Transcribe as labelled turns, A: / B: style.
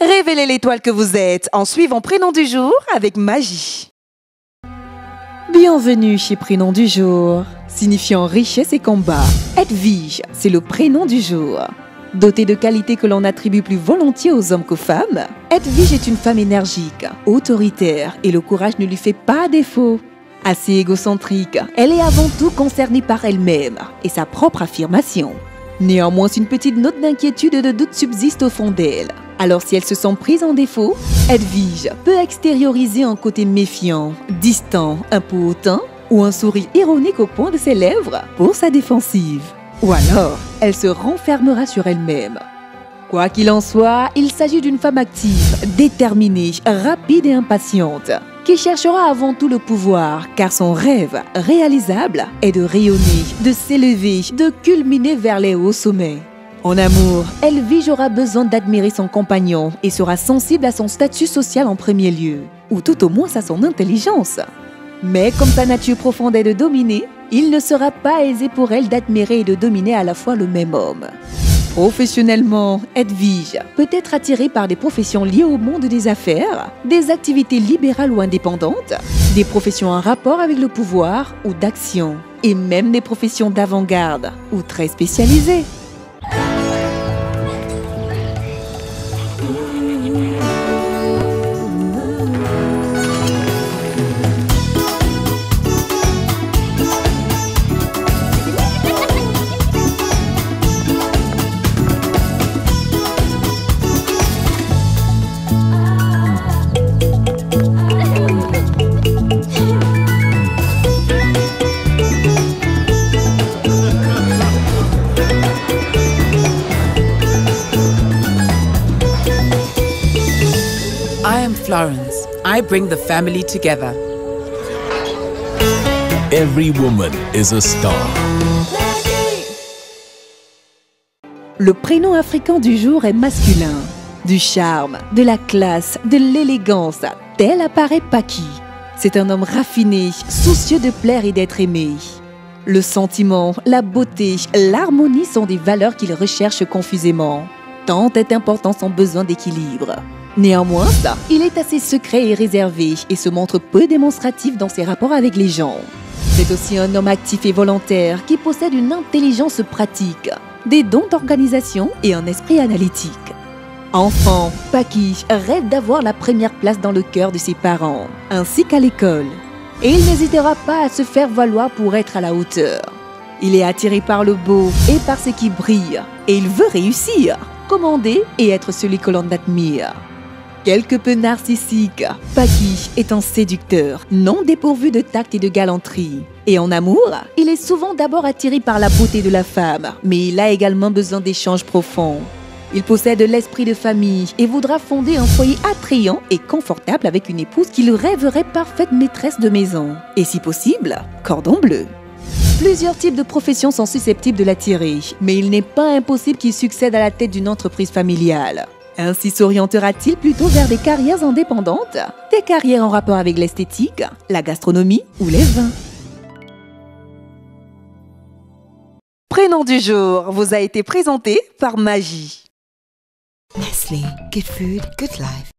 A: Révélez l'étoile que vous êtes en suivant Prénom du jour avec Magie. Bienvenue chez Prénom du jour, signifiant richesse et combat. Edwige, c'est le prénom du jour. Dotée de qualités que l'on attribue plus volontiers aux hommes qu'aux femmes, Edwige est une femme énergique, autoritaire et le courage ne lui fait pas défaut. Assez égocentrique, elle est avant tout concernée par elle-même et sa propre affirmation. Néanmoins, une petite note d'inquiétude et de doute subsiste au fond d'elle. Alors si elle se sent prise en défaut, Edwige peut extérioriser un côté méfiant, distant, un peu hautain ou un sourire ironique au point de ses lèvres pour sa défensive. Ou alors, elle se renfermera sur elle-même. Quoi qu'il en soit, il s'agit d'une femme active, déterminée, rapide et impatiente, qui cherchera avant tout le pouvoir, car son rêve réalisable est de rayonner, de s'élever, de culminer vers les hauts sommets. En amour, Edwige aura besoin d'admirer son compagnon et sera sensible à son statut social en premier lieu, ou tout au moins à son intelligence. Mais comme sa nature profonde est de dominer, il ne sera pas aisé pour elle d'admirer et de dominer à la fois le même homme. Professionnellement, Edwige peut être attirée par des professions liées au monde des affaires, des activités libérales ou indépendantes, des professions en rapport avec le pouvoir ou d'action, et même des professions d'avant-garde ou très spécialisées.
B: I am Florence. I bring the family together.
C: Every woman is a star.
A: Le prénom africain du jour est masculin. Du charme, de la classe, de l'élégance, tel apparaît Paki. C'est un homme raffiné, soucieux de plaire et d'être aimé. Le sentiment, la beauté, l'harmonie sont des valeurs qu'il recherche confusément. Tant est important son besoin d'équilibre. Néanmoins, il est assez secret et réservé et se montre peu démonstratif dans ses rapports avec les gens. C'est aussi un homme actif et volontaire qui possède une intelligence pratique, des dons d'organisation et un esprit analytique. Enfant, Paki rêve d'avoir la première place dans le cœur de ses parents, ainsi qu'à l'école. Et il n'hésitera pas à se faire valoir pour être à la hauteur. Il est attiré par le beau et par ce qui brille, et il veut réussir, commander et être celui que l'on admire. Quelque peu narcissique, Paki est un séducteur, non dépourvu de tact et de galanterie. Et en amour, il est souvent d'abord attiré par la beauté de la femme, mais il a également besoin d'échanges profonds. Il possède l'esprit de famille et voudra fonder un foyer attrayant et confortable avec une épouse qu'il rêverait parfaite maîtresse de maison. Et si possible, cordon bleu. Plusieurs types de professions sont susceptibles de l'attirer, mais il n'est pas impossible qu'il succède à la tête d'une entreprise familiale. Ainsi s'orientera-t-il plutôt vers des carrières indépendantes, des carrières en rapport avec l'esthétique, la gastronomie ou les vins. Prénom du jour vous a été présenté par Magie.
D: Nestlé, good food, good life.